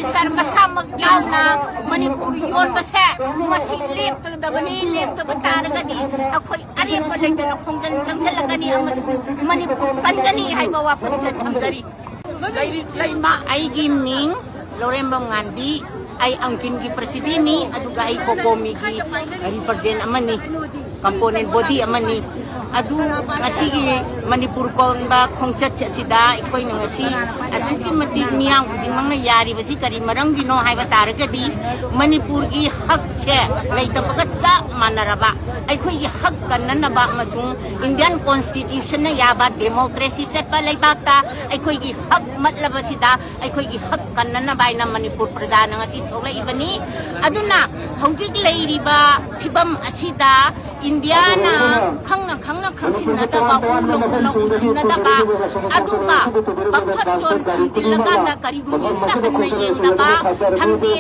minister मसामक यावना Manipur योनबसे मसी लेप्तदबनी लेप्तब तारगदी अखोई अरेप लेदन खोंजन चंगसलगनी Manipur कनगनी हाइबा वाफमसे थमजरी lemma आइगी Ming लोरेंबम Gandhi आई अंकिन की प्रेसिडेंटनी अदुगा आई कोकोमी की रिप्रेजेंट अमनी कंपोनेंट बॉडी अमनी अदु ngasi Manipur konba khongchat sida ikoi ngasi asuki mati miyang uding mang na yari basi kari marang gino haiba taragadi Manipur gi hak che laita pagat sa manaraba aikoi gi hak kanna ba masung Indian constitution na yaba democracy set pa laibakta aikoi gi hak matlaba sida aikoi gi hak kanna ba na Manipur pradana ngasi thoglai ibani aduna hojik leiriba phibam asida Indiana khangna khangsinadaba ulong usinadaba aduga bakhaton thumdilaganda karigumta hamna yengdaba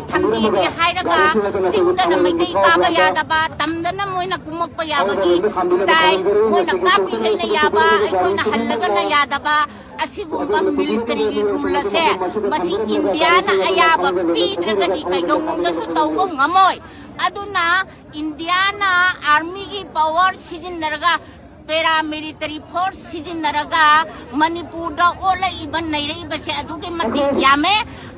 thamdi ke hairaga singdana maitei kaba yadaba tamdana moina kumakpa yabagi style moina kapi gaina yaba aikoina hallaga na yadaba asigumba military rule se masi Indiana ayaba pidragadi kaigawmungda su tawgo ngamoy aduna Indiana army ki power sijinnaraga paramilitary force sijinnaraga Manipur da ola iban nairei base aduge mati yame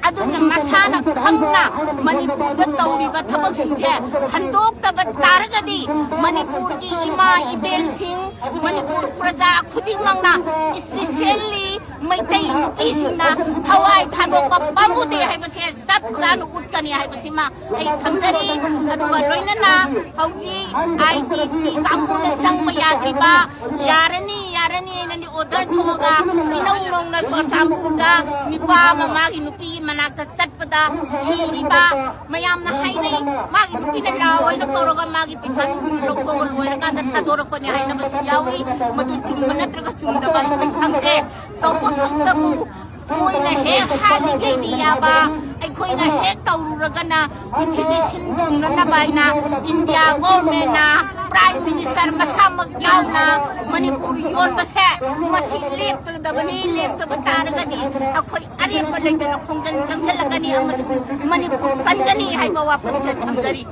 aduna masana khangna Manipur da tawriba thabak singje handok taba taragadi Manipur ki ima ibel sing Manipur praja khuding mangna especially maitai nupi singna thawai thadok pamude hai base zap zan utkani hai base ma ai thamjari aduga loinana hauji IDP kampuna sangma yadriba yarani nani order thoga inong na so champuda nipa mamagi nupi manakta chatpada siriba mayam na hainai magi nupi na lawai na koroga magi pisan lokogol loy na kanda thadorok pani haina basi yawi madu chumma natraga chumda ba ikoi khangke tawko thaktabu moina he hali ge diyaba aikoina he tawrugana prithibi sindhungna na baina India government na Prime Minister masamak yauna Manipur yonbase masi leptadabani leptaba taragadi akhoi arepa leidana khongjan changsalagani Manipur kangani haiba wafamse thamjari